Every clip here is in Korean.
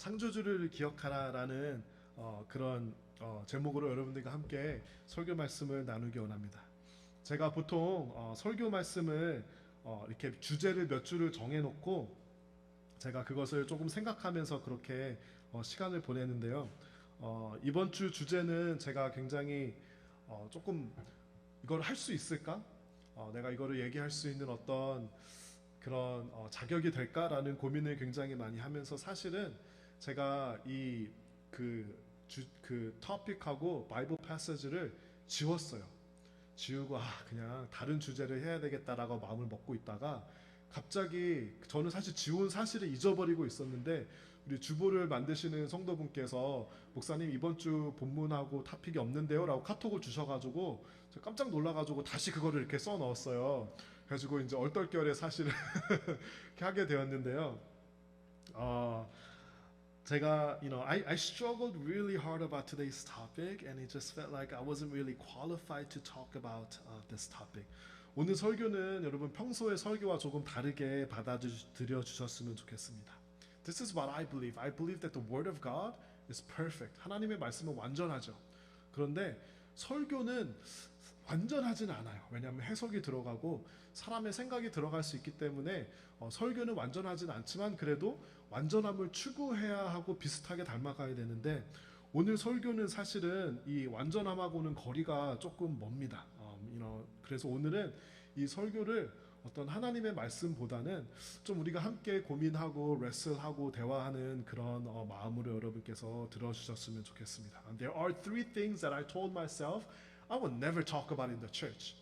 창조주를 기억하라라는 그런 제목으로 여러분들과 함께 설교 말씀을 나누기 원합니다. 제가 보통 설교 말씀을 이렇게 주제를 몇 주를 정해놓고 제가 그것을 조금 생각하면서 그렇게 시간을 보내는데요. 이번 주 주제는 제가 굉장히 조금 이걸 할 수 있을까? 내가 이거를 얘기할 수 있는 어떤 그런 자격이 될까라는 고민을 굉장히 많이 하면서 사실은 제가 그 토픽하고 바이블 패시지를 지웠어요. 지우고 그냥 다른 주제를 해야 되겠다라고 마음을 먹고 있다가 갑자기 저는 사실 지운 사실을 잊어버리고 있었는데 우리 주보를 만드시는 성도분께서 목사님 이번 주 본문하고 토픽이 없는데요 라고 카톡을 주셔가지고 제가 깜짝 놀라가지고 다시 그거를 이렇게 써 넣었어요. 그래가지고 이제 얼떨결에 사실을 이렇게 하게 되었는데요. 제가 I struggled really hard about today's topic and it just felt like I wasn't really qualified to talk about this topic. 오늘 설교는 여러분 평소의 설교와 조금 다르게 받아들여 주셨으면 좋겠습니다. This is what I believe. I believe that the word of God is perfect. 하나님의 말씀은 완전하죠. 그런데 설교는 완전하진 않아요. 왜냐하면 해석이 들어가고 사람의 생각이 들어갈 수 있기 때문에 설교는 완전하진 않지만 그래도 완전함을 추구해야 하고 비슷하게 닮아가야 되는데 오늘 설교는 사실은 이 완전함하고는 거리가 조금 멉니다. 그래서 오늘은 이 설교를 어떤 하나님의 말씀보다는 좀 우리가 함께 고민하고 레슬하고 대화하는 그런 마음으로 여러분께서 들어주셨으면 좋겠습니다. There are three things that I told myself I will never talk about in the church.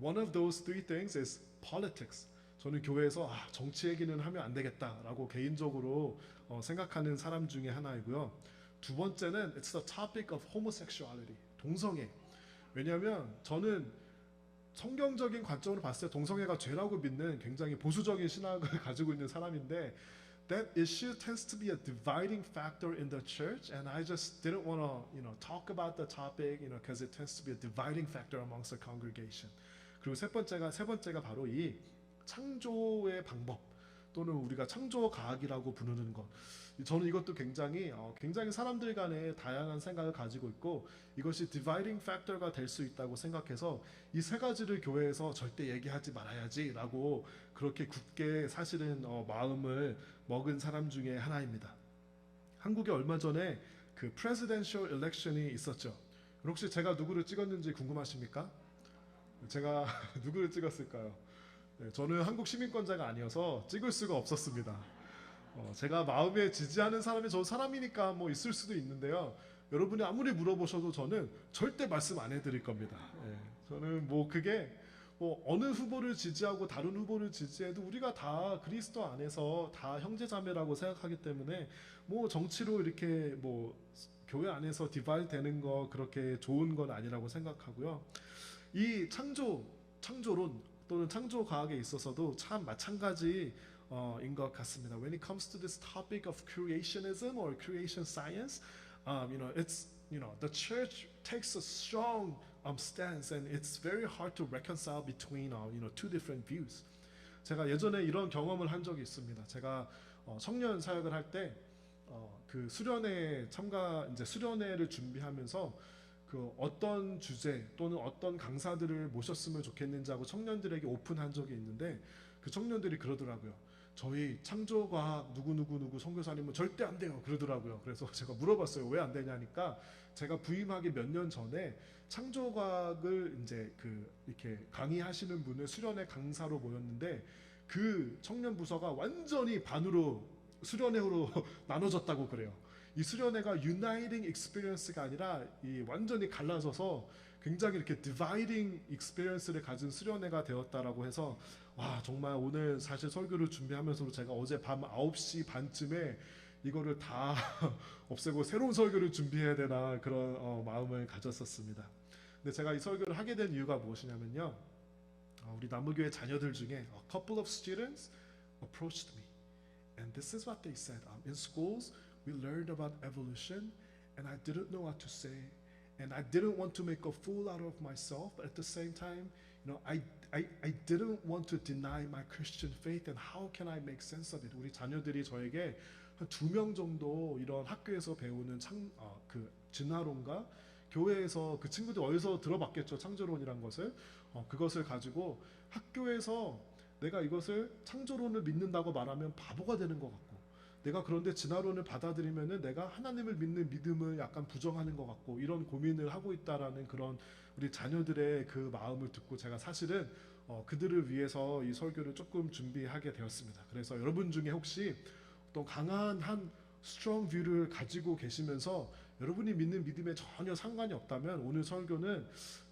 One of those three things is politics. 저는 교회에서 정치 얘기는 하면 안 되겠다라고 개인적으로 생각하는 사람 중에 하나이고요. 두 번째는 it's the topic of homosexuality. 동성애. 왜냐하면 저는 성경적인 관점으로 봤을 때 동성애가 죄라고 믿는 굉장히 보수적인 신학을 가지고 있는 사람인데 that issue tends to be a dividing factor in the church and I just didn't want to talk about the topic because it tends to be a dividing factor amongst the congregation. 그리고 세 번째가 바로 이 창조의 방법 또는 우리가 창조 과학이라고 부르는 것. 저는 이것도 굉장히 사람들 간에 다양한 생각을 가지고 있고 이것이 dividing factor가 될 수 있다고 생각해서 이 세 가지를 교회에서 절대 얘기하지 말아야지라고 그렇게 굳게 사실은 마음을 먹은 사람 중에 하나입니다. 한국에 얼마 전에 그 presidential election이 있었죠. 혹시 제가 누구를 찍었는지 궁금하십니까? 제가 누구를 찍었을까요? 네, 저는 한국 시민권자가 아니어서 찍을 수가 없었습니다. 제가 마음에 지지하는 사람이 저 사람이니까 뭐 있을 수도 있는데요. 여러분이 아무리 물어보셔도 저는 절대 말씀 안 해드릴 겁니다. 저는 그게 어느 후보를 지지하고 다른 후보를 지지해도 우리가 다 그리스도 안에서 다 형제자매라고 생각하기 때문에 정치로 이렇게 교회 안에서 디바이드 되는 거 그렇게 좋은 건 아니라고 생각하고요. 이 창조론 또는 창조 과학에 있어서도 참 마찬가지 인 것 같습니다. When it comes to this topic of creationism or creation science, it's the church takes a strong stance, and it's very hard to reconcile between two different views. 제가 예전에 이런 경험을 한 적이 있습니다. 제가 청년 사역을 할 때 그 수련회를 준비하면서 그 어떤 주제 또는 어떤 강사들을 모셨으면 좋겠는지 하고 청년들에게 오픈한 적이 있는데 그 청년들이 그러더라고요. 저희 창조과학 누구 선교사님은 절대 안 돼요 그러더라고요. 그래서 제가 물어봤어요. 왜 안 되냐니까 제가 부임하기 몇 년 전에 창조과학을 이제 이렇게 강의하시는 분을 수련회 강사로 모였는데 그 청년 부서가 완전히 반으로 수련회로 나눠졌다고 그래요. 이 수련회가 uniting experience가 아니라 완전히 갈라져서 굉장히 이렇게 dividing experience를 가진 수련회가 되었다라고 해서 정말 오늘 사실 설교를 준비하면서도 제가 어제 밤 9시 반쯤에 이거를 다 없애고 새로운 설교를 준비해야 되나 그런 마음을 가졌었습니다. 근데 제가 이 설교를 하게 된 이유가 무엇이냐면요. 우리 남부교회 자녀들 중에 a couple of students approached me and this is what they said. In schools we learned about evolution and I didn't know what to say and I didn't want to make a fool out of myself, but at the same time I didn't want to deny my Christian faith and how can I make sense of it. 우리 자녀들이 저에게 한 2명 정도 이런 학교에서 배우는 그 진화론과 교회에서 그 친구들 어디서 들어봤겠죠. 창조론이란 것을 그것을 가지고 학교에서 내가 이것을 창조론을 믿는다고 말하면 바보가 되는 것 같고, 내가 그런데 진화론을 받아들이면은 내가 하나님을 믿는 믿음을 약간 부정하는 것 같고, 이런 고민을 하고 있다라는 그런 우리 자녀들의 그 마음을 듣고 제가 사실은 그들을 위해서 이 설교를 조금 준비하게 되었습니다. 그래서 여러분 중에 혹시 어떤 강한 한 스트롱 뷰를 가지고 계시면서 여러분이 믿는 믿음에 전혀 상관이 없다면 오늘 설교는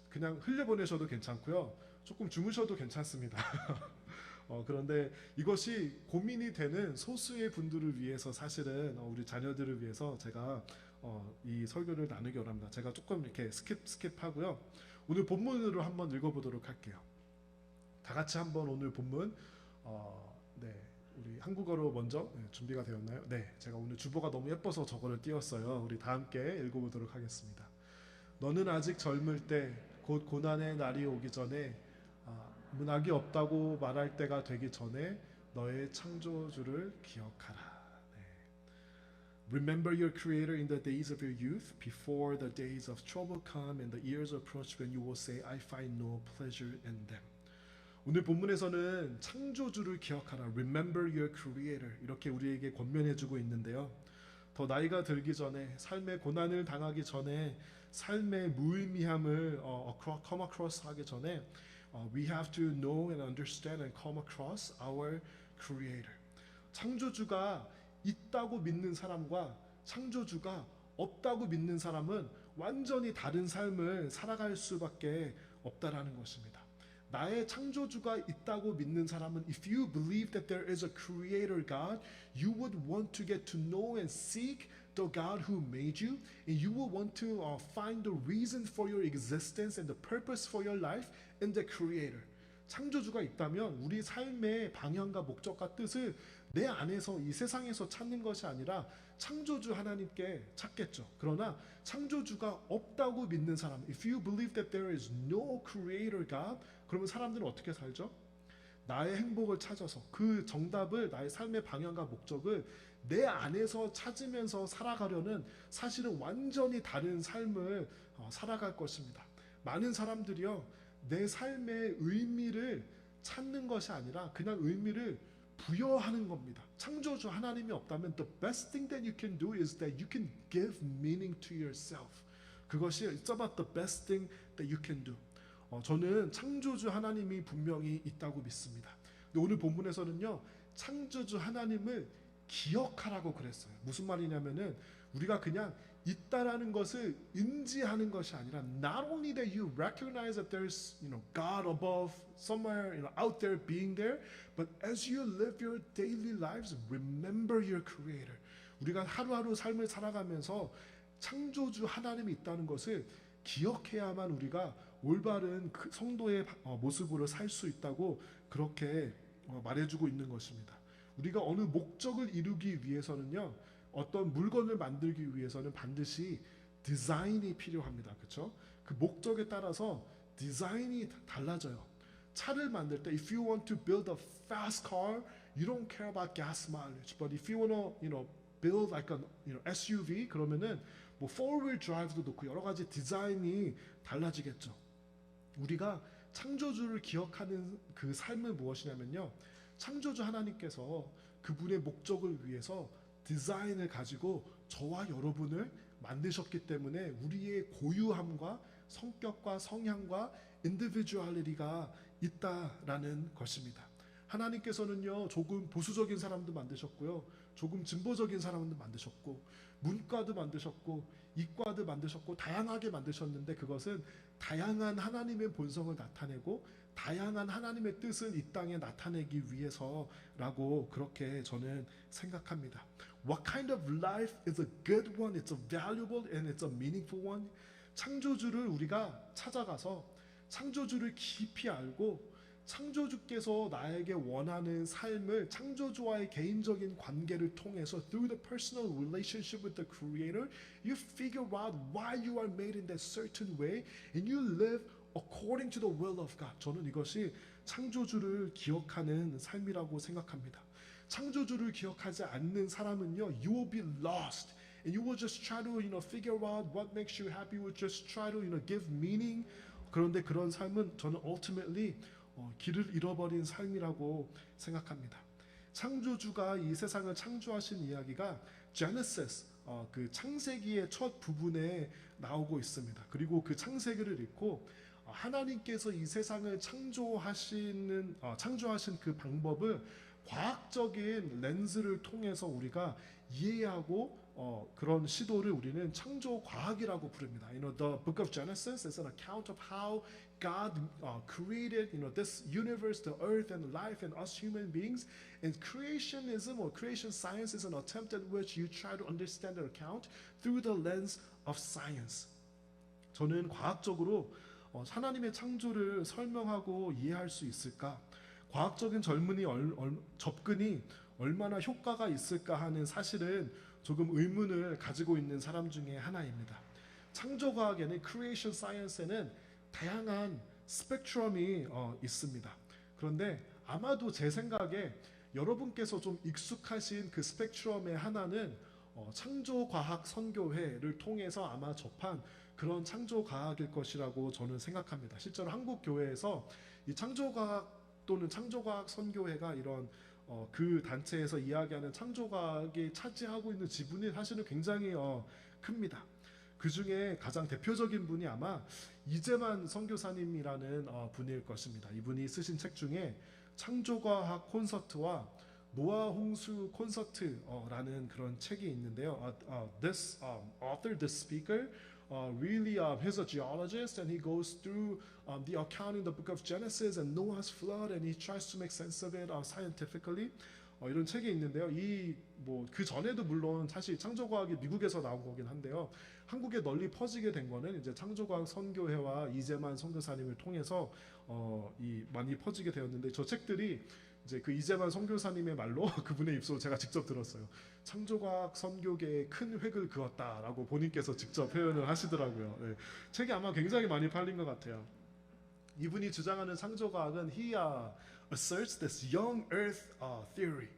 그냥 흘려보내셔도 괜찮고요. 조금 주무셔도 괜찮습니다. 그런데 이것이 고민이 되는 소수의 분들을 위해서 사실은 우리 자녀들을 위해서 제가 이 설교를 나누기 원합니다. 제가 조금 이렇게 스킵하고요. 오늘 본문으로 한번 읽어보도록 할게요. 다 같이 한번 오늘 본문 네, 우리 한국어로 먼저 준비가 되었나요? 네, 제가 오늘 주보가 너무 예뻐서 저거를 띄웠어요. 우리 다 함께 읽어보도록 하겠습니다. 너는 아직 젊을 때 곧 고난의 날이 오기 전에 문학이 없다고 말할 때가 되기 전에 너의 창조주를 기억하라. 네. Remember your creator in the days of your youth before the days of trouble come and the years approach when you will say I find no pleasure in them. 오늘 본문에서는 창조주를 기억하라. Remember your creator. 이렇게 우리에게 권면해주고 있는데요. 더 나이가 들기 전에, 삶의 고난을 당하기 전에, 삶의 무의미함을 come across 하기 전에 we have to know and understand and come across our creator. 창조주가 있다고 믿는 사람과 창조주가 없다고 믿는 사람은 완전히 다른 삶을 살아갈 수밖에 없다라는 것입니다. 나의 창조주가 있다고 믿는 사람은 if you believe that there is a creator God, you would want to get to know and seek the God who made you, and you will want to find the reason for your existence and the purpose for your life in the creator. 창조주가 있다면 우리 삶의 방향과 목적과 뜻을 내 안에서 이 세상에서 찾는 것이 아니라 창조주 하나님께 찾겠죠. 그러나 창조주가 없다고 믿는 사람, if you believe that there is no creator God, 그러면 사람들은 어떻게 살죠? 나의 행복을 찾아서 그 정답을, 나의 삶의 방향과 목적을 내 안에서 찾으면서 살아가려는 사실은 완전히 다른 삶을 살아갈 것입니다. 많은 사람들이요, 내 삶의 의미를 찾는 것이 아니라 그냥 의미를 부여하는 겁니다. 창조주 하나님이 없다면 the best thing that you can do is that you can give meaning to yourself. 그것이 it's about the best thing that you can do. 저는 창조주 하나님이 분명히 있다고 믿습니다. 근데 오늘 본문에서는요, 창조주 하나님을 기억하라고 그랬어요. 무슨 말이냐면은 우리가 그냥 있다라는 것을 인지하는 것이 아니라 not only that you recognize that there's God above somewhere out there being there, but as you live your daily lives, remember your creator. 우리가 하루하루 삶을 살아가면서 창조주 하나님이 있다는 것을 기억해야만 우리가 올바른 그 성도의 모습으로 살 수 있다고 그렇게 말해주고 있는 것입니다. 우리가 어느 목적을 이루기 위해서는요, 어떤 물건을 만들기 위해서는 반드시 디자인이 필요합니다. 그렇죠? 그 목적에 따라서 디자인이 달라져요. 차를 만들 때 if you want to build a fast car, you don't care about gas mileage. But if you want to, build like a SUV, 그러면은 뭐 four-wheel drive도 놓고 여러 가지 디자인이 달라지겠죠. 우리가 창조주를 기억하는 그 삶은 무엇이냐면요, 창조주 하나님께서 그분의 목적을 위해서 디자인을 가지고 저와 여러분을 만드셨기 때문에 우리의 고유함과 성격과 성향과 인디비주얼리티가 있다라는 것입니다. 하나님께서는요, 조금 보수적인 사람도 만드셨고요, 조금 진보적인 사람도 만드셨고, 문과도 만드셨고, 이과도 만드셨고, 다양하게 만드셨는데 그것은 다양한 하나님의 본성을 나타내고 다양한 하나님의 뜻을 이 땅에 나타내기 위해서라고 그렇게 저는 생각합니다. What kind of life is a good one? It's a valuable and it's a meaningful one. 창조주를 우리가 찾아가서 창조주를 깊이 알고 창조주께서 나에게 원하는 삶을 창조주와의 개인적인 관계를 통해서 through the personal relationship with the creator, you figure out why you are made in that certain way and you live according to the will of God. 저는 이것이 창조주를 기억하는 삶이라고 생각합니다. 창조주를 기억하지 않는 사람은요, you will be lost. And you will just try to, figure out what makes you happy. You will just try to, give meaning. 그런데 그런 삶은 저는 ultimately 길을 잃어버린 삶이라고 생각합니다. 창조주가 이 세상을 창조하신 이야기가 Genesis, 그 창세기의 첫 부분에 나오고 있습니다. 그리고 그 창세기를 읽고 하나님께서 이 세상을 창조하신 그 방법을 과학적인 렌즈를 통해서 우리가 이해하고 그런 시도를 우리는 창조 과학이라고 부릅니다. The Book of Genesis is an account of how God created, this universe, the earth, and life, and us human beings. And creationism or creation science is an attempt at which you try to understand and account through the lens of science. 저는 과학적으로 하나님의 창조를 설명하고 이해할 수 있을까? 과학적인 접근이 얼마나 효과가 있을까 하는 사실은 조금 의문을 가지고 있는 사람 중에 하나입니다. 창조과학에는 creation science에는 다양한 스펙트럼이 있습니다. 그런데 아마도 제 생각에 여러분께서 좀 익숙하신 그 스펙트럼의 하나는 창조과학 선교회를 통해서 아마 접한 그런 창조과학일 것이라고 저는 생각합니다. 실제로 한국 교회에서 이 창조과학 또는 창조과학 선교회가 이런 그 단체에서 이야기하는 창조과학이 차지하고 있는 지분이 사실은 굉장히 큽니다. 그 중에 가장 대표적인 분이 아마 이재만 선교사님이라는 분일 것입니다. 이분이 쓰신 책 중에 창조과학 콘서트와 노아 홍수 콘서트라는 그런 책이 있는데요. This author, this speaker, really he's a geologist and he goes through the account in the book of Genesis and Noah's flood and he tries to make sense of it scientifically. 이런 책이 있는데요. 그 전에도 물론 사실 창조과학이 미국에서 나온 거긴 한데요. 한국에 널리 퍼지게 된 거는 이제 창조과학 선교회와 이재만 선교사님을 통해서 많이 퍼지게 되었는데 저 책들이 이제 그 이재만 선교사님의 말로 그분의 입술로 제가 직접 들었어요. 창조과학 선교계에 큰 획을 그었다라고 본인께서 직접 표현을 하시더라고요. 네. 책이 아마 굉장히 많이 팔린 것 같아요. 이분이 주장하는 창조과학은 he asserts this young earth theory.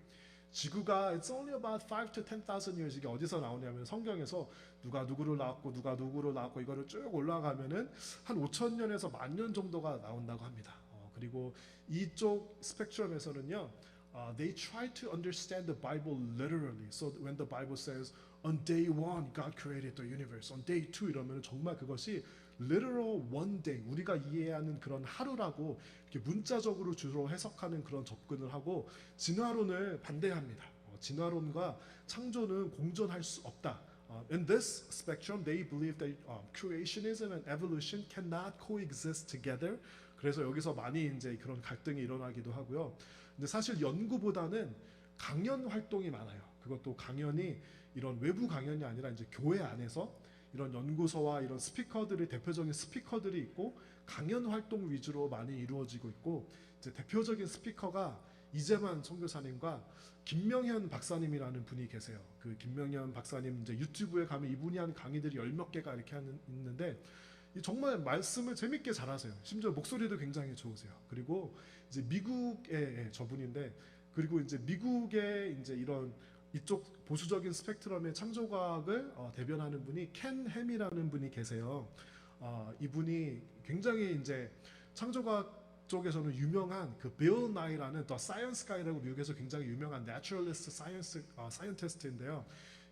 지구가 it's only about 5 to 10,000 years. 이게 어디서 나오냐면 성경에서 누가 누구를 낳았고 누가 누구를 낳았고 이거를 쭉 올라가면은 한 5,000년에서 10,000년 정도가 나온다고 합니다. 그리고 이쪽 스펙트럼에서는요, they try to understand the Bible literally. So when the Bible says on day one God created the universe, on day two 이러면 정말 그것이 literal one day 우리가 이해하는 그런 하루라고 이렇게 문자적으로 주로 해석하는 그런 접근을 하고 진화론을 반대합니다. 진화론과 창조는 공존할 수 없다. In this spectrum, they believe that creationism and evolution cannot coexist together. 그래서 여기서 많이 이제 그런 갈등이 일어나기도 하고요. 근데 사실 연구보다는 강연 활동이 많아요. 그것도 강연이 이런 외부 강연이 아니라 이제 교회 안에서 이런 연구소와 이런 스피커들이 대표적인 스피커들이 있고 강연 활동 위주로 많이 이루어지고 있고 이제 대표적인 스피커가 이재만 선교사님과 김명현 박사님이라는 분이 계세요. 그 김명현 박사님 이제 유튜브에 가면 이분이 하는 강의들이 10몇 개가 이렇게 있는데 정말 말씀을 재밌게 잘하세요. 심지어 목소리도 굉장히 좋으세요. 그리고 이제 미국의 저분인데 그리고 이제 미국의 이제 이런 이쪽 보수적인 스펙트럼의 창조과학을 대변하는 분이 켄 햄이라는 분이 계세요. 이분이 굉장히 이제 창조과학 쪽에서는 유명한 그 빌 나이라는 더 사이언스 가이라고 미국에서 굉장히 유명한 내추럴리스트 사이언티스트인데요.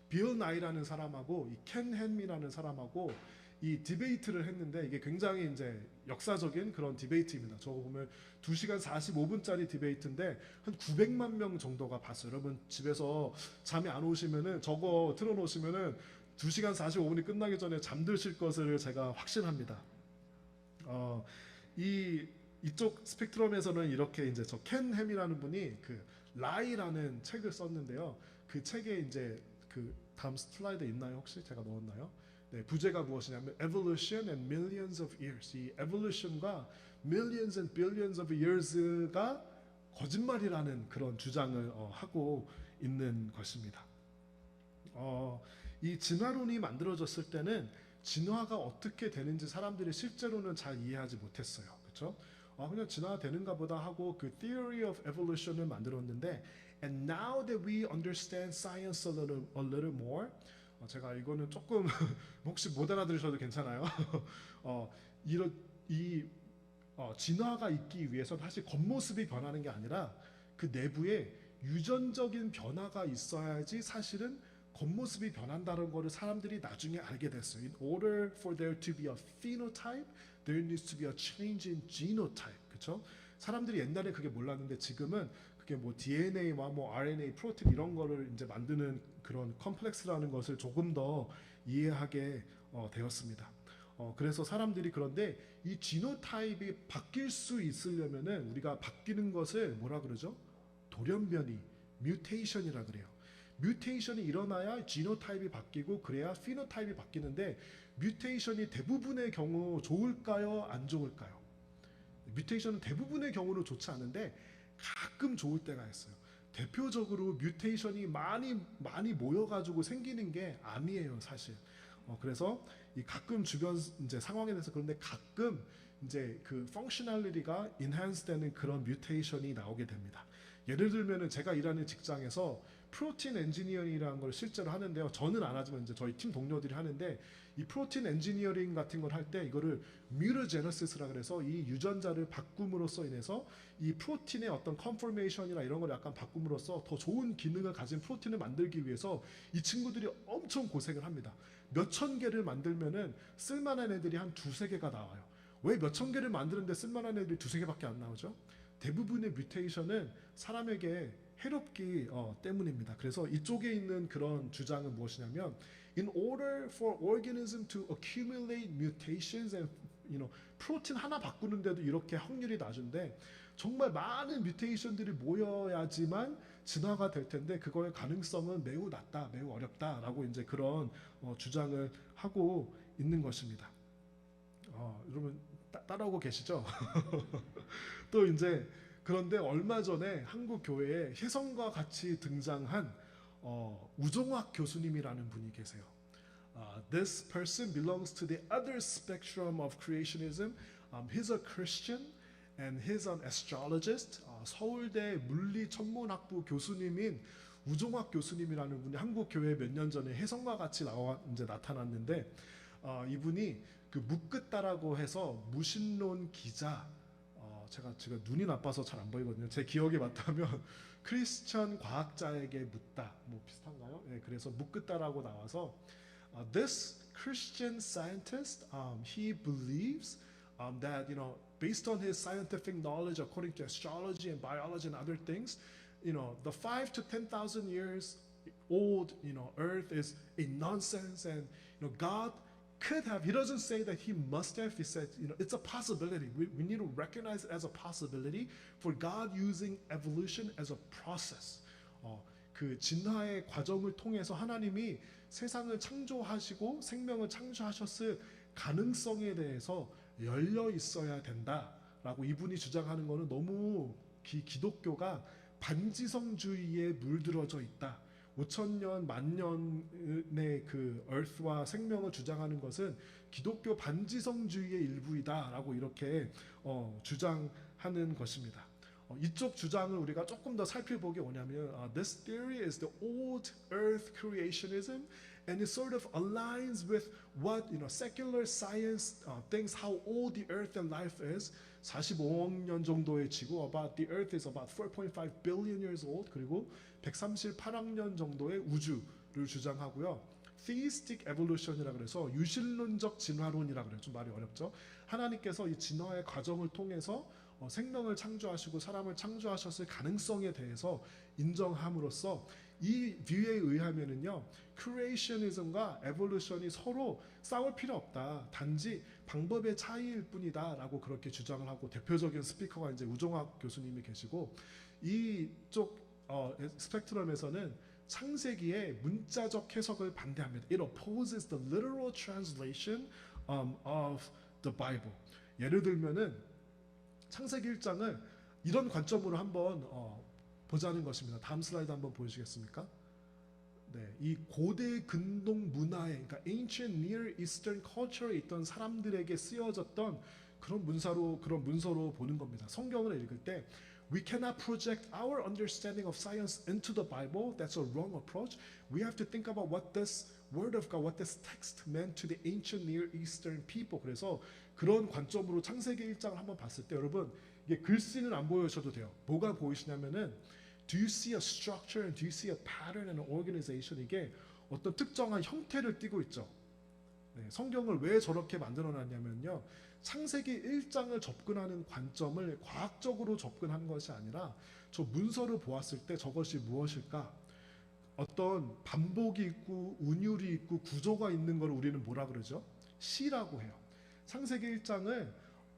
빌 나이라는 사람하고 이 켄 햄이라는 사람하고 이 디베이트를 했는데 이게 굉장히 이제 역사적인 그런 디베이트입니다. 저거 보면 2시간 45분짜리 디베이트인데 한 900만 명 정도가 봤어요. 여러분 집에서 잠이 안 오시면은 저거 틀어놓으시면은 2시간 45분이 끝나기 전에 잠드실 것을 제가 확신합니다. 이쪽 스펙트럼에서는 이렇게 이제 저 켄 햄이라는 분이 그 라이라는 책을 썼는데요. 그 책에 이제 그 다음 슬라이드 있나요? 혹시 제가 넣었나요? 네, 부제가 무엇이냐면 Evolution and Millions of Years. 이 Evolution과 Millions and Billions of Years가 거짓말이라는 그런 주장을 하고 있는 것입니다. 이 진화론이 만들어졌을 때는 진화가 어떻게 되는지 사람들이 실제로는 잘 이해하지 못했어요. 그렇죠? 그냥 진화되는가 보다 하고 그 Theory of Evolution을 만들었는데 And now that we understand science a little more, 제가 이거는 조금 혹시 못 알아들으셔도 괜찮아요. 이런 이 진화가 있기 위해서 사실 겉모습이 변하는 게 아니라 그 내부에 유전적인 변화가 있어야지 사실은 겉모습이 변한다는 거를 사람들이 나중에 알게 됐어요. In order for there to be a phenotype, there needs to be a change in genotype. 그렇죠? 사람들이 옛날에 그게 몰랐는데 지금은 그게 뭐 DNA와 뭐 RNA, 프로틴 이런 거를 이제 만드는 그런 컴플렉스라는 것을 조금 더 이해하게 되었습니다. 그래서 사람들이 그런데 이 지노타입이 바뀔 수 있으려면은 우리가 바뀌는 것을 뭐라 그러죠? 돌연변이, 뮤테이션이라 그래요. 뮤테이션이 일어나야 지노타입이 바뀌고 그래야 피노타입이 바뀌는데 뮤테이션이 대부분의 경우 좋을까요? 안 좋을까요? 뮤테이션은 대부분의 경우는 좋지 않은데 가끔 좋을 때가 있어요. 대표적으로 뮤테이션이 많이 모여가지고 생기는 게 암이에요, 사실. 그래서 이 가끔 주변 이제 상황에 대해서 그런데 가끔 이제 그 펑셔널리티가 인핸스 되는 그런 뮤테이션이 나오게 됩니다. 예를 들면은 제가 일하는 직장에서 프로틴 엔지니어링이라는 걸 실제로 하는데요. 저는 안 하지만 이제 저희 팀 동료들이 하는데 이 프로틴 엔지니어링 같은 걸 할 때 이거를 뮤터제너시스라 그래서 이 유전자를 바꿈으로써 인해서 이 프로틴의 어떤 컨포메이션이나 이런 걸 약간 바꿈으로써 더 좋은 기능을 가진 프로틴을 만들기 위해서 이 친구들이 엄청 고생을 합니다. 몇천 개를 만들면은 쓸만한 애들이 한 두세 개가 나와요. 왜 몇천 개를 만드는데 쓸만한 애들이 두세 개밖에 안 나오죠? 대부분의 뮤테이션은 사람에게 해롭기 때문입니다. 그래서 이쪽에 있는 그런 주장은 무엇이냐면 in order for organism to accumulate mutations and 프로틴 하나 바꾸는데도 이렇게 확률이 낮은데 정말 많은 뮤테이션들이 모여야지만 진화가 될 텐데 그거의 가능성은 매우 낮다, 매우 어렵다라고 이제 그런 주장을 하고 있는 것입니다. 여러분 따라오고 계시죠? 또 이제 그런데 얼마 전에 한국 교회에 혜성과 같이 등장한 우종학 교수님이라는 분이 계세요. This person belongs to the other spectrum of creationism. He's a Christian and he's an astrologist. 서울대 물리천문학부 교수님인 우종학 교수님이라는 분이 한국 교회에 몇 년 전에 혜성과 같이 이제 나타났는데 이분이 그 묻겠다라고 해서 무신론 기자. 제가 눈이 나빠서 잘 안 보이거든요. 제 기억에 맞다면 크리스천 과학자에게 묻다 뭐 비슷한가요? 네, 그래서 묻겠다라고 나와서 this Christian scientist he believes that based on his scientific knowledge according to astrology and biology and other things the 5 to 10,000 years old earth is a nonsense and God could have. He doesn't say that he must have. He said, it's a possibility. We need to recognize it as a possibility for God using evolution as a process. 그 진화의 과정을 통해서 하나님이 세상을 창조하시고 생명을 창조하셨을 가능성에 대해서 열려 있어야 된다라고 이분이 주장하는 것은 너무 기독교가 반지성주의에 물들어져 있다. 5천년 만년의 그 earth와 생명을 주장하는 것은 기독교 반지성주의의 일부이다라고 이렇게 주장하는 것입니다. 이쪽 주장을 우리가 조금 더 살펴보게 오냐면 this theory is the old earth creationism and it sort of aligns with what secular science thinks how old the earth and life is. 45억 년 정도의 지구, about the earth is about 4.5 billion years old. 그리고 138억 년 정도의 우주를 주장하고요. theistic evolution이라 그래서 유실론적 진화론이라 그래요. 좀 말이 어렵죠. 하나님께서 이 진화의 과정을 통해서 생명을 창조하시고 사람을 창조하셨을 가능성에 대해서 인정함으로써 이 뷰에 의하면은요, creationism과 evolution이 서로 싸울 필요 없다. 단지 방법의 차이일 뿐이다라고 그렇게 주장을 하고 대표적인 스피커가 이제 우종학 교수님이 계시고 이쪽 스펙트럼에서는 창세기의 문자적 해석을 반대합니다. It opposes the literal translation of the Bible. 예를 들면은 창세기 1장을 이런 관점으로 한번 보자는 것입니다. 다음 슬라이드 한번 보여주시겠습니까? 네, 이 고대 근동 문화에, 그러니까 ancient Near Eastern culture에 있던 사람들에게 쓰여졌던 그런 문서로 보는 겁니다. 성경을 읽을 때 We cannot project our understanding of science into the Bible. That's a wrong approach. We have to think about what this Word of God, what this text meant to the ancient Near Eastern people. 그래서 그런 관점으로 창세기 1장을 한번 봤을 때 여러분 이게 글씨는 안 보여주셔도 돼요. 뭐가 보이시냐면은 Do you see a structure and do you see a pattern and an organization? 이게 어떤 특정한 형태를 띠고 있죠. 네, 성경을 왜 저렇게 만들어놨냐면요. 창세기 1장을 접근하는 관점을 과학적으로 접근한 것이 아니라 저 문서를 보았을 때 저것이 무엇일까? 어떤 반복이 있고 운율이 있고 구조가 있는 걸 우리는 뭐라 그러죠? 시라고 해요. 창세기 1장을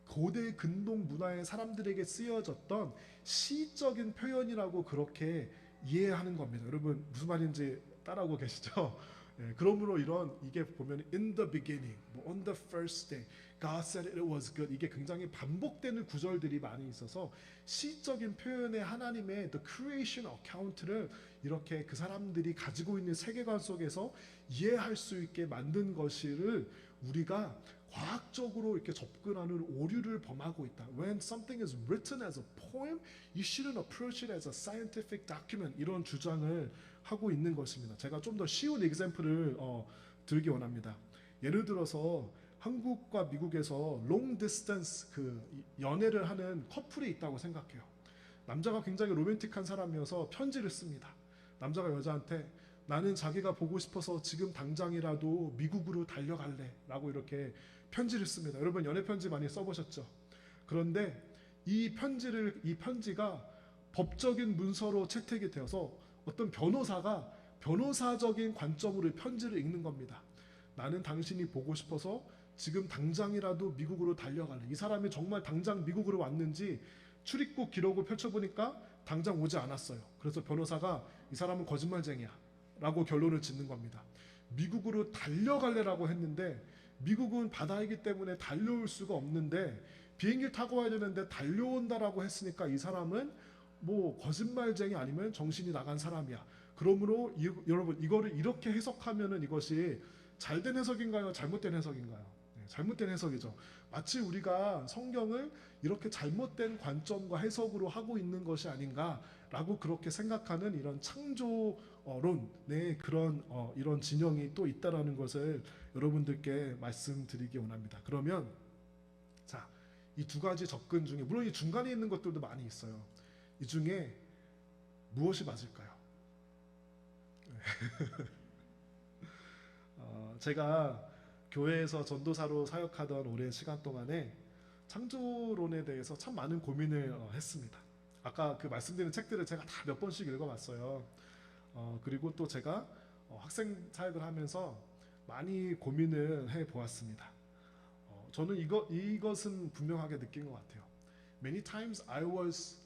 고대 근동 문화의 사람들에게 쓰여졌던 시적인 표현이라고 그렇게 이해하는 겁니다. 여러분 무슨 말인지 따라오고 계시죠? 예, 그러므로 이게 보면 in the beginning, on the first day, God said it was good. 이게 굉장히 반복되는 구절들이 많이 있어서 시적인 표현의 하나님의 the creation account를 이렇게 그 사람들이 가지고 있는 세계관 속에서 이해할 수 있게 만든 것을 우리가 과학적으로 이렇게 접근하는 오류를 범하고 있다. When something is written as a poem, you shouldn't approach it as a scientific document. 이런 주장을 하고 있는 것입니다. 제가 좀 더 쉬운 example을 들기 원합니다. 예를 들어서 한국과 미국에서 long distance 그 연애를 하는 커플이 있다고 생각해요. 남자가 굉장히 로맨틱한 사람이어서 편지를 씁니다. 남자가 여자한테 나는 자기가 보고 싶어서 지금 당장이라도 미국으로 달려갈래 라고 이렇게 편지를 씁니다. 여러분 연애 편지 많이 써보셨죠? 그런데 이 편지가 법적인 문서로 채택이 되어서 어떤 변호사가 변호사적인 관점으로 편지를 읽는 겁니다. 나는 당신이 보고 싶어서 지금 당장이라도 미국으로 달려갈래. 이 사람이 정말 당장 미국으로 왔는지 출입국 기록을 펼쳐보니까 당장 오지 않았어요. 그래서 변호사가 이 사람은 거짓말쟁이야 라고 결론을 짓는 겁니다. 미국으로 달려갈래라고 했는데 미국은 바다이기 때문에 달려올 수가 없는데 비행기를 타고 와야 되는데 달려온다라고 했으니까 이 사람은 뭐 거짓말쟁이 아니면 정신이 나간 사람이야. 그러므로 여러분 이거를 이렇게 해석하면은 이것이 잘된 해석인가요? 잘못된 해석인가요? 네, 잘못된 해석이죠. 마치 우리가 성경을 이렇게 잘못된 관점과 해석으로 하고 있는 것이 아닌가라고 그렇게 생각하는 이런 창조론의 그런 이런 진영이 또 있다라는 것을 여러분들께 말씀드리기 원합니다. 그러면 자, 이 두 가지 접근 중에 물론 이 중간에 있는 것들도 많이 있어요. 이 중에 무엇이 맞을까요? 제가 교회에서 전도사로 사역하던 오랜 시간 동안에 창조론에 대해서 참 많은 고민을 했습니다. 아까 그 말씀드린 책들을 제가 다 몇 번씩 읽어봤어요. 그리고 또 제가 학생 사역을 하면서 많이 고민을 해보았습니다. 저는 이것은 분명하게 느낀 것 같아요. Many times I was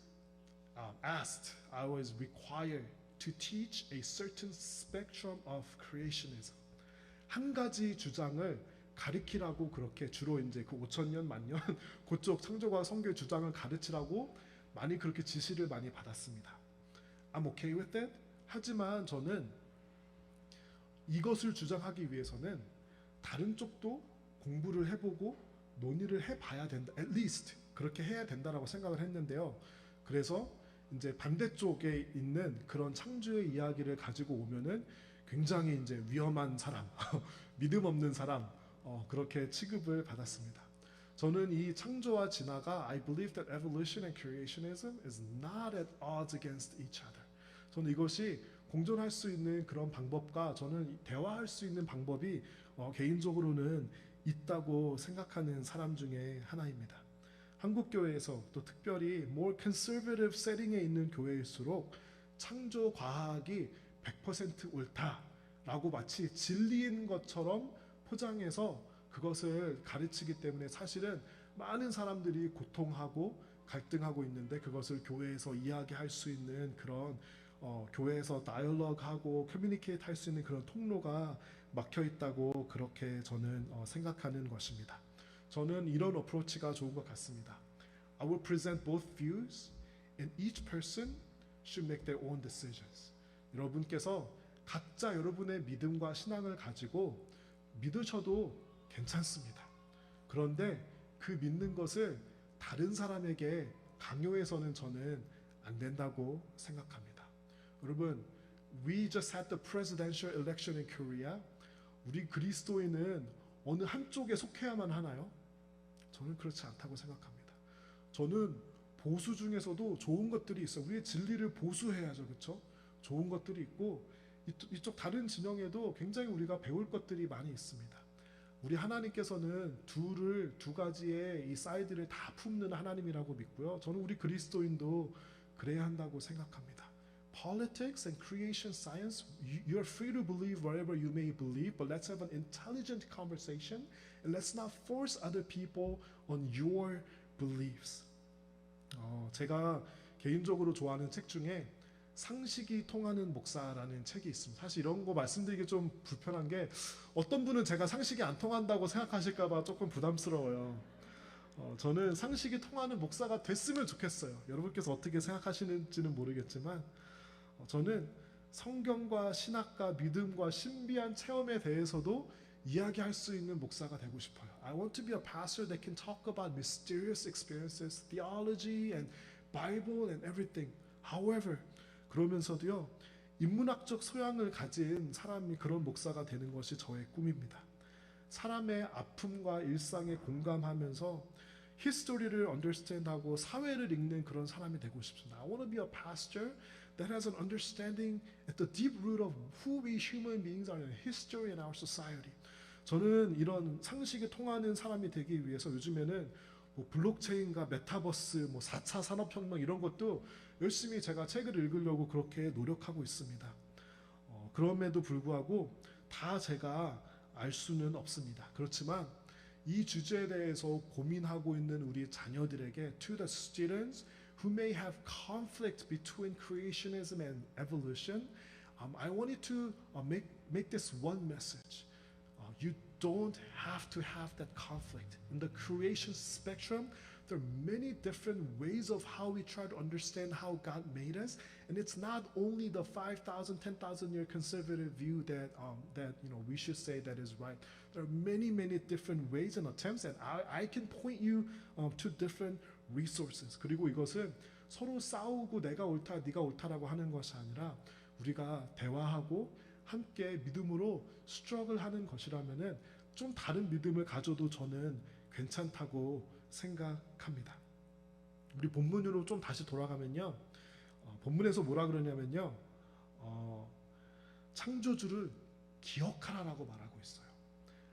asked, I was required to teach a certain spectrum of creationism. 한 가지 주장을 가르치라고 그렇게 주로 이제 그 5천년 만년 그쪽 창조과 성교의 주장을 가르치라고 많이 그렇게 지시를 많이 받았습니다. I'm okay with that. 하지만 저는 이것을 주장하기 위해서는 다른 쪽도 공부를 해보고 논의를 해봐야 된다. At least 그렇게 해야 된다라고 생각을 했는데요. 그래서 이제 반대쪽에 있는 그런 창조의 이야기를 가지고 오면은 굉장히 이제 위험한 사람, 믿음 없는 사람 그렇게 취급을 받았습니다. 저는 이 창조와 진화가 I believe that evolution and creationism is not at odds against each other. 저는 이것이 공존할 수 있는 그런 방법과 저는 대화할 수 있는 방법이 개인적으로는 있다고 생각하는 사람 중에 하나입니다. 한국 교회에서 또 특별히 more conservative setting에 있는 교회일수록 창조 과학이 100% 옳다라고 마치 진리인 것처럼 포장해서 그것을 가르치기 때문에 사실은 많은 사람들이 고통하고 갈등하고 있는데 그것을 교회에서 이야기할 수 있는 그런 교회에서 다이얼로그하고 커뮤니케이트 할 수 있는 그런 통로가 막혀 있다고 그렇게 저는 생각하는 것입니다. 저는 이런 어프로치가 좋은 것 같습니다. I will present both views and each person should make their own decisions. 여러분께서 각자 여러분의 믿음과 신앙을 가지고 믿으셔도 괜찮습니다. 그런데 그 믿는 것을 다른 사람에게 강요해서는 저는 안 된다고 생각합니다. 여러분, we just had the presidential election in Korea. 우리 그리스도인은 어느 한쪽에 속해야만 하나요? 저는 그렇지 않다고 생각합니다. 저는 보수 중에서도 좋은 것들이 있어요. 우리의 진리를 보수해야죠. 그렇죠? 좋은 것들이 있고 이쪽 다른 진영에도 굉장히 우리가 배울 것들이 많이 있습니다. 우리 하나님께서는 두 가지의 이 사이드를 다 품는 하나님이라고 믿고요. 저는 우리 그리스도인도 그래야 한다고 생각합니다. Politics and creation science, you're free to believe whatever you may believe, but let's have an intelligent conversation and let's not force other people on your beliefs. 제가 개인적으로 좋아하는 책 중에 상식이 통하는 목사라는 책이 있습니다. 사실 이런 거 말씀드리기 좀 불편한 게 어떤 분은 제가 상식이 안 통한다고 생각하실까봐 조금 부담스러워요. 저는 상식이 통하는 목사가 됐으면 좋겠어요. 여러분께서 어떻게 생각하시는지는 모르겠지만 저는 성경과 신학과 믿음과 신비한 체험에 대해서도 이야기할 수 있는 목사가 되고 싶어요. I want to be a pastor that can talk about mysterious experiences, theology and Bible and everything. However, 그러면서도요, 인문학적 소양을 가진 사람이 그런 목사가 되는 것이 저의 꿈입니다. 사람의 아픔과 일상에 공감하면서 히스토리를 understand하고 사회를 읽는 그런 사람이 되고 싶습니다. I want to be a pastor that has an understanding at the deep root of who we human beings are in history and our society. 저는 이런 상식이 통하는 사람이 되기 위해서 요즘에는 뭐 블록체인과 메타버스, 뭐 4차 산업혁명 이런 것도 열심히 제가 책을 읽으려고 그렇게 노력하고 있습니다. 그럼에도 불구하고 다 제가 알 수는 없습니다. 그렇지만 이 주제에 대해서 고민하고 있는 우리 자녀들에게 to the students who may have conflict between creationism and evolution, I wanted to make this one message. You don't have to have that conflict. In the creation spectrum, there are many different ways of how we try to understand how God made us, and it's not only the 5,000, 10,000 year conservative view that we should say that is right. There are many, many different ways and attempts, and I can point you to different resources. 그리고 이것은 서로 싸우고 내가 옳다, 네가 옳다라고 하는 것이 아니라 우리가 대화하고 함께 믿음으로 스트러글하는 것이라면은 좀 다른 믿음을 가져도 저는 괜찮다고 생각합니다. 우리 본문으로 좀 다시 돌아가면요, 본문에서 뭐라 그러냐면요, 창조주를 기억하라라고 말하고 있어요.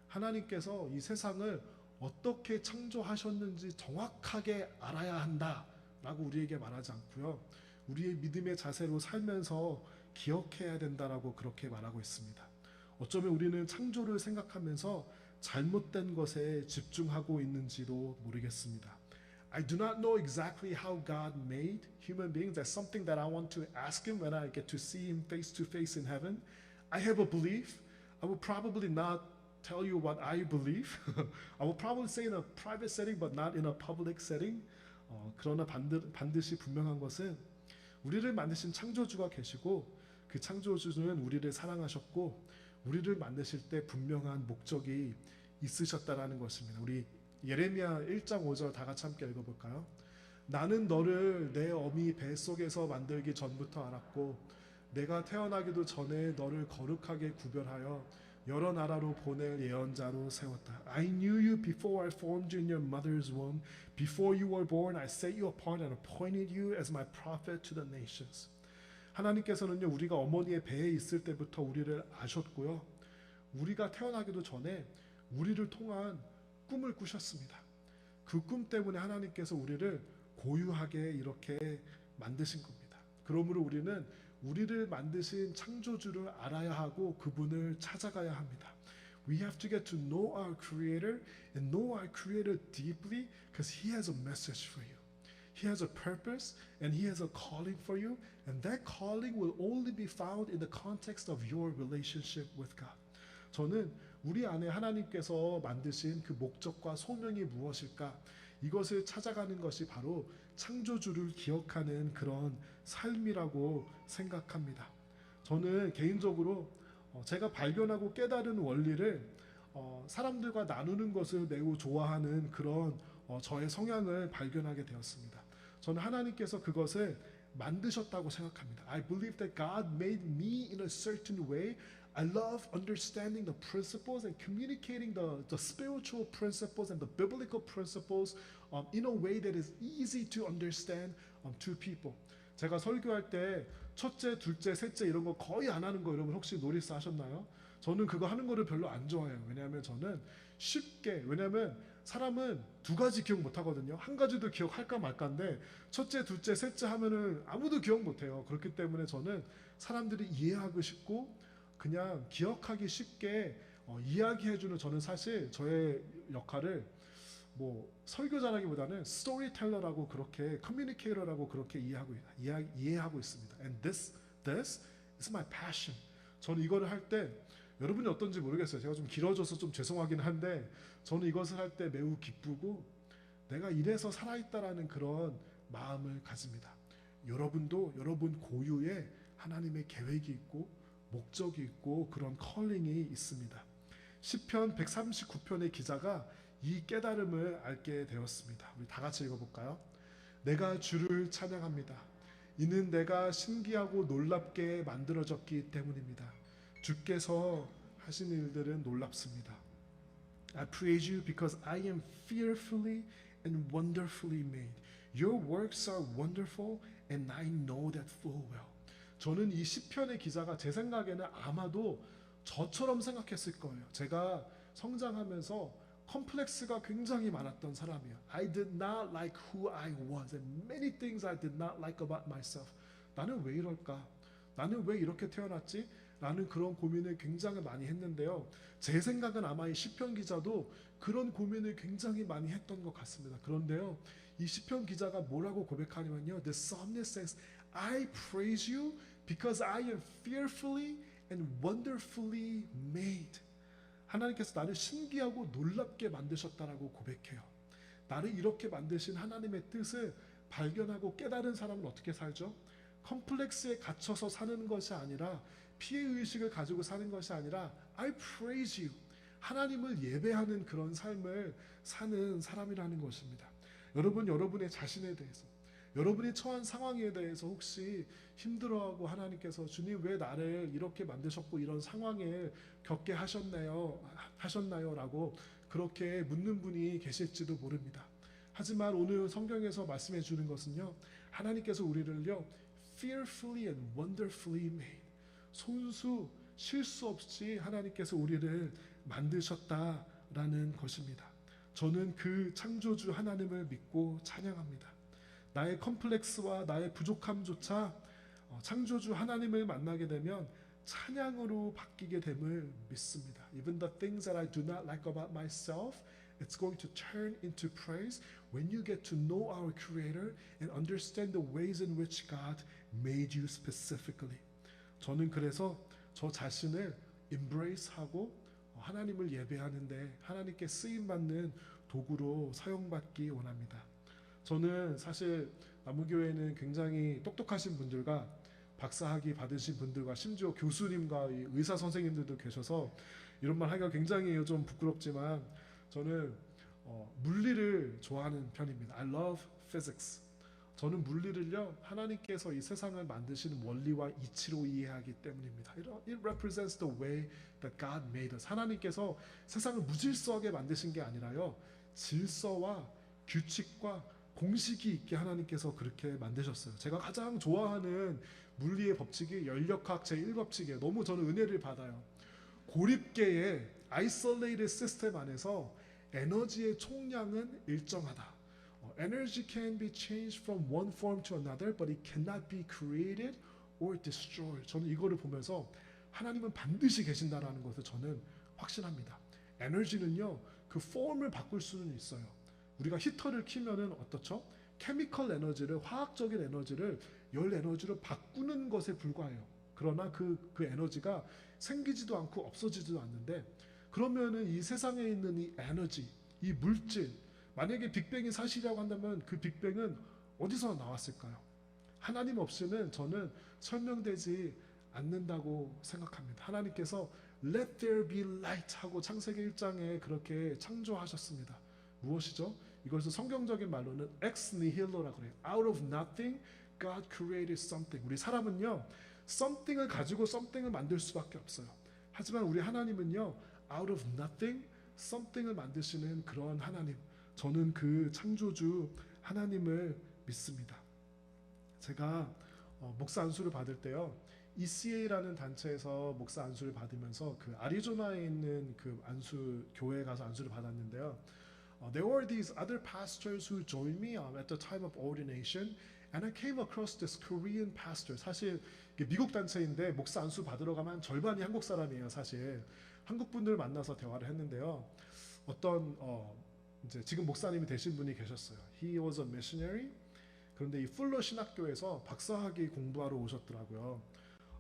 하나님께서 이 세상을 어떻게 창조하셨는지 정확하게 알아야 한다라고 우리에게 말하지 않고요, 우리의 믿음의 자세로 살면서 기억해야 된다라고 그렇게 말하고 있습니다. 어쩌면 우리는 창조를 생각하면서 잘못된 것에 집중하고 있는지도 모르겠습니다. I do not know exactly how God made human beings. That's something that I want to ask Him when I get to see Him face to face in heaven. I have a belief. I will probably not tell you what I believe. I will probably say in a private setting, but not in a public setting. 그러나 반드시 분명한 것은 우리를 만드신 창조주가 계시고 그 창조주는 우리를 사랑하셨고 우리를 만드실 때 분명한 목적이 있으셨다라는 것입니다. 우리 예레미야 1장 5절 다 같이 함께 읽어볼까요? 나는 너를 내 어미 뱃속에서 만들기 전부터 알았고 내가 태어나기도 전에 너를 거룩하게 구별하여 여러 나라로 보낼 예언자로 세웠다. I knew you before I formed you in your mother's womb. Before you were born, I set you apart and appointed you as my prophet to the nations. 하나님께서는요, 우리가 어머니의 배에 있을 때부터 우리를 아셨고요, 우리가 태어나기도 전에 우리를 통한 꿈을 꾸셨습니다. 그 꿈 때문에 하나님께서 우리를 고유하게 이렇게 만드신 겁니다. 그러므로 우리는 우리를 만드신 창조주를 알아야 하고 그분을 찾아가야 합니다. We have to get to know our Creator and know our Creator deeply because He has a message for you. He has a purpose and He has a calling for you, and that calling will only be found in the context of your relationship with God. 저는 우리 안에 하나님께서 만드신 그 목적과 소명이 무엇일까? 이것을 찾아가는 것이 바로 창조주를 기억하는 그런 삶이라고 생각합니다. 저는 개인적으로 제가 발견하고 깨달은 원리를 사람들과 나누는 것을 매우 좋아하는 그런 저의 성향을 발견하게 되었습니다. 저는 하나님께서 그것을 만드셨다고 생각합니다. I believe that God made me in a certain way. I love understanding the principles and communicating the spiritual principles and the biblical principles in a way that is easy to understand to people. 제가 설교할 때 첫째, 둘째, 셋째 이런 거 거의 안 하는 거 여러분 혹시 노리스 하셨나요? 저는 그거 하는 거를 별로 안 좋아해요. 왜냐하면 저는 쉽게, 왜냐하면 사람은 두 가지 기억 못 하거든요. 한 가지도 기억할까 말까인데 첫째, 둘째, 셋째 하면은 아무도 기억 못 해요. 그렇기 때문에 저는 사람들이 이해하고 싶고 그냥 기억하기 쉽게 이야기해주는, 저는 사실 저의 역할을 뭐 설교자라기보다는 스토리텔러라고, 그렇게 커뮤니케이터라고 그렇게 이해하고 있습니다. And this is my passion. 저는 이거를 할 때 여러분이 어떤지 모르겠어요. 제가 좀 길어져서 좀 죄송하긴 한데 저는 이것을 할 때 매우 기쁘고 내가 이래서 살아있다라는 그런 마음을 가집니다. 여러분도 여러분 고유의 하나님의 계획이 있고 목적이 있고 그런 컬링이 있습니다. 시편 139편의 기자가 이 깨달음을 알게 되었습니다. 우리 다 같이 읽어볼까요? 내가 주를 찬양합니다. 이는 내가 신기하고 놀랍게 만들어졌기 때문입니다. 주께서 하신 일들은 놀랍습니다. I praise you because I am fearfully and wonderfully made. Your works are wonderful and I know that full well. 저는 이 시편의 기자가 제 생각에는 아마도 저처럼 생각했을 거예요. 제가 성장하면서 컴플렉스가 굉장히 많았던 사람이에요. I did not like who I was and many things I did not like about myself. 나는 왜 이럴까? 나는 왜 이렇게 태어났지? 라는 그런 고민을 굉장히 많이 했는데요. 제 생각은 아마 이 시편 기자도 그런 고민을 굉장히 많이 했던 것 같습니다. 그런데요, 이 시편 기자가 뭐라고 고백하냐면요, The psalmist says, I praise you because I am fearfully and wonderfully made. 하나님께서 나를 신기하고 놀랍게 만드셨다라고 고백해요. 나를 이렇게 만드신 하나님의 뜻을 발견하고 깨달은 사람은 어떻게 살죠? 컴플렉스에 갇혀서 사는 것이 아니라, 피해의식을 가지고 사는 것이 아니라 I praise you, 하나님을 예배하는 그런 삶을 사는 사람이라는 것입니다. 여러분, 여러분의 자신에 대해서, 여러분이 처한 상황에 대해서 혹시 힘들어하고 하나님께서 주님 왜 나를 이렇게 만드셨고 이런 상황에 겪게 하셨나요? 라고 그렇게 묻는 분이 계실지도 모릅니다. 하지만 오늘 성경에서 말씀해 주는 것은요, 하나님께서 우리를요 fearfully and wonderfully made, 손수 실수 없이 하나님께서 우리를 만드셨다라는 것입니다. 저는 그 창조주 하나님을 믿고 찬양합니다. 나의 컴플렉스와 나의 부족함조차 창조주 하나님을 만나게 되면 찬양으로 바뀌게 됨을 믿습니다. Even the things that I do not like about myself, it's going to turn into praise when you get to know our Creator and understand the ways in which God made you specifically. 저는 그래서 저 자신을 embrace하고 하나님을 예배하는데 하나님께 쓰임받는 도구로 사용받기 원합니다. 저는 사실 나무교회는 굉장히 똑똑하신 분들과 박사학위 받으신 분들과 심지어 교수님과 의사 선생님들도 계셔서 이런 말 하기가 굉장히 좀 부끄럽지만 저는 물리를 좋아하는 편입니다. I love physics. 저는 물리를요 하나님께서 이 세상을 만드시는 원리와 이치로 이해하기 때문입니다. It represents the way that God made us. 하나님께서 세상을 무질서하게 만드신 게 아니라요, 질서와 규칙과 공식이 있게 하나님께서 그렇게 만드셨어요. 제가 가장 좋아하는 물리의 법칙이 연력학 제1법칙이에요. 너무 저는 은혜를 받아요. 고립계의 isolated system 안에서 에너지의 총량은 일정하다. Energy can be changed from one form to another, but it cannot be created or destroyed. 저는 이거를 보면서 하나님은 반드시 계신다라는 것을 저는 확신합니다. 에너지는요, 그 폼을 바꿀 수는 있어요. 우리가 히터를 키면은 어떻죠? 케미컬 에너지를, 화학적인 에너지를 열 에너지로 바꾸는 것에 불과해요. 그러나 그 에너지가 생기지도 않고 없어지지도 않는데, 그러면은 이 세상에 있는 이 에너지, 이 물질, 만약에 빅뱅이 사실이라고 한다면 그 빅뱅은 어디서 나왔을까요? 하나님 없이는 저는 설명되지 않는다고 생각합니다. 하나님께서 Let there be light 하고 창세기 1장에 그렇게 창조하셨습니다. 무엇이죠? 이것을 성경적인 말로는 ex nihillo라고 그래요. Out of nothing, God created something. 우리 사람은요, something을 가지고 something을 만들 수밖에 없어요. 하지만 우리 하나님은요, out of nothing, something을 만드시는 그런 하나님. 저는 그 창조주 하나님을 믿습니다. 제가 목사 안수를 받을 때요, ECA라는 단체에서 목사 안수를 받으면서 그 아리조나에 있는 그 안수 교회에 가서 안수를 받았는데요. There were these other pastors who joined me at the time of ordination, and I came across this Korean pastor. 사실 미국 단체인데 목사 안수 받으러 가면 절반이 한국 사람이에요. 사실 한국 분들 만나서 대화를 했는데요. 어떤 이제 지금 목사님이 되신 분이 계셨어요. He was a missionary. 그런데 이 풀러 신학교에서 박사학위 공부하러 오셨더라고요.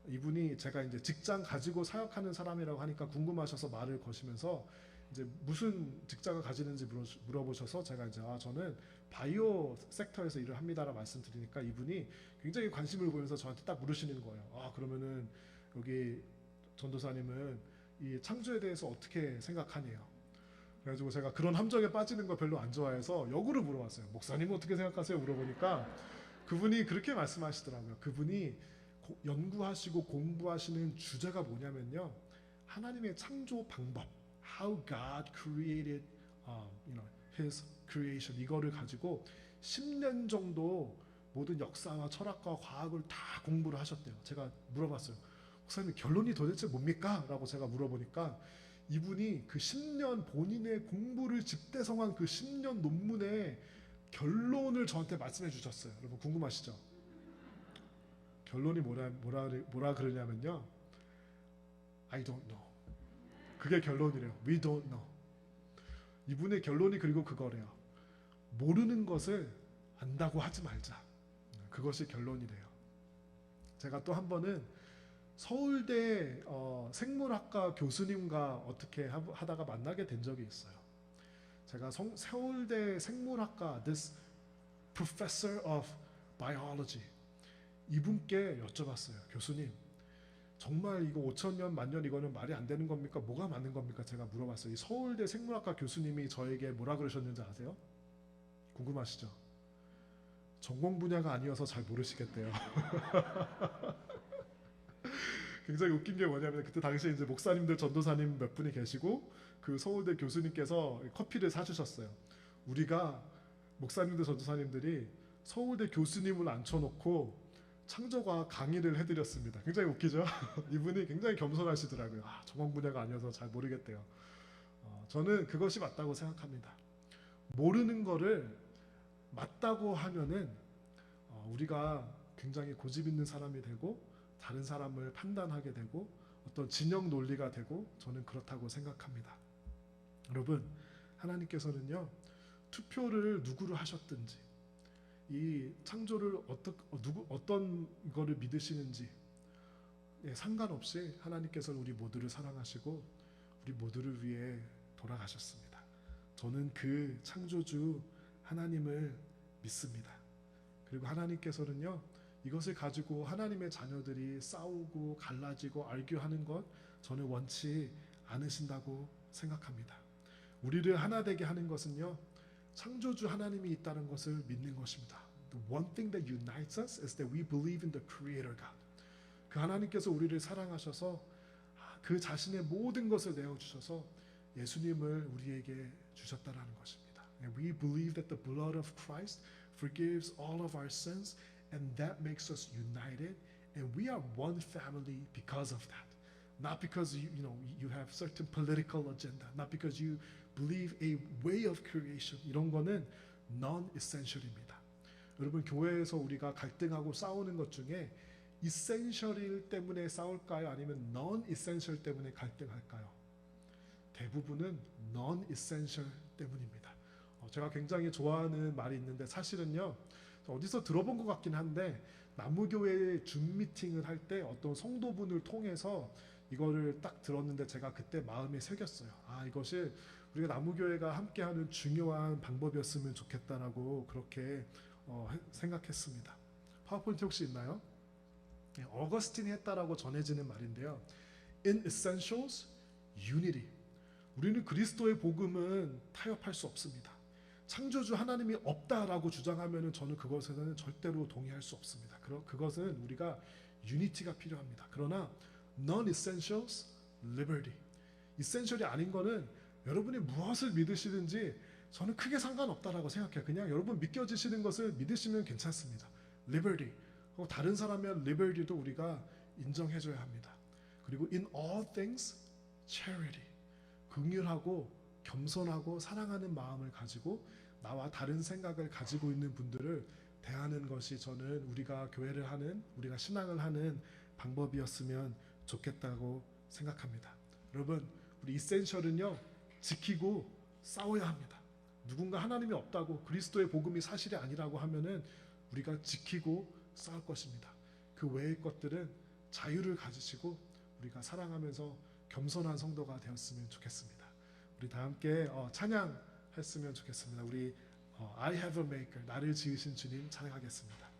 이분이 제가 이제 직장 가지고 사역하는 사람이라고 하니까 궁금하셔서 말을 거시면서 이제 무슨 직장을 가지는지 물어보셔서 제가 이제 저는 바이오 섹터에서 일을 합니다라고 말씀드리니까 이분이 굉장히 관심을 보이면서 저한테 딱 물으시는 거예요. 그러면은 여기 전도사님은 이 창조에 대해서 어떻게 생각하네요? 그래가지고 제가 그런 함정에 빠지는 거 별로 안 좋아해서 역으로 물어봤어요. 목사님은 어떻게 생각하세요? 물어보니까 그분이 그렇게 말씀하시더라고요. 그분이 연구하시고 공부하시는 주제가 뭐냐면요, 하나님의 창조 방법, how God created, His creation, 이거를 가지고 10년 정도 모든 역사와 철학과 과학을 다 공부를 하셨대요. 제가 물어봤어요. 목사님 결론이 도대체 뭡니까? 라고 제가 물어보니까 이분이 그 10년 본인의 공부를 집대성한 그 10년 논문의 결론을 저한테 말씀해 주셨어요. 여러분 궁금하시죠? 결론이 뭐라 그러냐면요, I don't know. 그게 결론이래요. We don't know. 이분의 결론이 그리고 그거래요. 모르는 것을 안다고 하지 말자. 그것이 결론이래요. 제가 또 한 번은 서울대 생물학과 교수님과 어떻게 하다가 만나게 된 적이 있어요. 제가 서울대 생물학과 this professor of biology, 이분께 여쭤봤어요. 교수님, 정말 이거 5천년 만년 이거는 말이 안 되는 겁니까? 뭐가 맞는 겁니까? 제가 물어봤어요. 이 서울대 생물학과 교수님이 저에게 뭐라 그러셨는지 아세요? 궁금하시죠? 전공 분야가 아니어서 잘 모르시겠대요. 굉장히 웃긴 게 뭐냐면 그때 당시에 이제 목사님들 전도사님 몇 분이 계시고 그 서울대 교수님께서 커피를 사주셨어요. 우리가 목사님들 전도사님들이 서울대 교수님을 앉혀놓고 창조과 강의를 해드렸습니다. 굉장히 웃기죠? 이분이 굉장히 겸손하시더라고요. 전공 분야가 아니어서 잘 모르겠대요. 저는 그것이 맞다고 생각합니다. 모르는 거를 맞다고 하면은 우리가 굉장히 고집 있는 사람이 되고 다른 사람을 판단하게 되고 어떤 진영 논리가 되고, 저는 그렇다고 생각합니다. 여러분, 하나님께서는요, 투표를 누구를 하셨든지 이 창조를 어떤 거를 믿으시는지 상관없이 하나님께서는 우리 모두를 사랑하시고 우리 모두를 위해 돌아가셨습니다. 저는 그 창조주 하나님을 믿습니다. 그리고 하나님께서는요, 이것을 가지고 하나님의 자녀들이 싸우고 갈라지고 알교하는 것 저는 원치 않으신다고 생각합니다. 우리를 하나 되게 하는 것은요, 창조주 하나님이 있다는 것을 믿는 것입니다. The one thing that unites us is that we believe in the Creator God. 그 하나님께서 우리를 사랑하셔서 그 자신의 모든 것을 내어주셔서 예수님을 우리에게 주셨다라는 것입니다. And we believe that the blood of Christ forgives all of our sins, and that makes us united, and we are one family because of that. Not because you have certain political agenda, not because you believe a way of creation. 이런 거는 non-essential입니다. 여러분, 교회에서 우리가 갈등하고 싸우는 것 중에 essential 때문에 싸울까요? 아니면 non-essential 때문에 갈등할까요? 대부분은 non-essential 때문입니다. 제가 굉장히 좋아하는 말이 있는데, 사실은요, 어디서 들어본 것 같긴 한데, 나무교회 줌 미팅을 할 때 어떤 성도분을 통해서 이거를 딱 들었는데 제가 그때 마음에 새겼어요. 이것이 우리가 나무교회가 함께하는 중요한 방법이었으면 좋겠다라고 그렇게 생각했습니다. 파워포인트 혹시 있나요? 어거스틴이 했다라고 전해지는 말인데요. In essentials, unity. 우리는 그리스도의 복음은 타협할 수 없습니다. 창조주 하나님이 없다라고 주장하면은 저는 그것에는 절대로 동의할 수 없습니다. 그것은 우리가 유니티가 필요합니다. 그러나 non-essentials, liberty. 이센셜이 아닌 거는 여러분이 무엇을 믿으시든지 저는 크게 상관없다라고 생각해요. 그냥 여러분 믿겨지시는 것을 믿으시면 괜찮습니다. liberty. 다른 사람의 liberty도 우리가 인정해줘야 합니다. 그리고 in all things, charity. 긍휼하고 겸손하고 사랑하는 마음을 가지고 나와 다른 생각을 가지고 있는 분들을 대하는 것이 저는 우리가 교회를 하는, 우리가 신앙을 하는 방법이었으면 좋겠다고 생각합니다. 여러분, 우리 이센셜은요, 지키고 싸워야 합니다. 누군가 하나님이 없다고, 그리스도의 복음이 사실이 아니라고 하면은 우리가 지키고 싸울 것입니다. 그 외의 것들은 자유를 가지시고 우리가 사랑하면서 겸손한 성도가 되었으면 좋겠습니다. 우리 다 함께 찬양했으면 좋겠습니다. 우리 I have a maker, 나를 지으신 주님 찬양하겠습니다.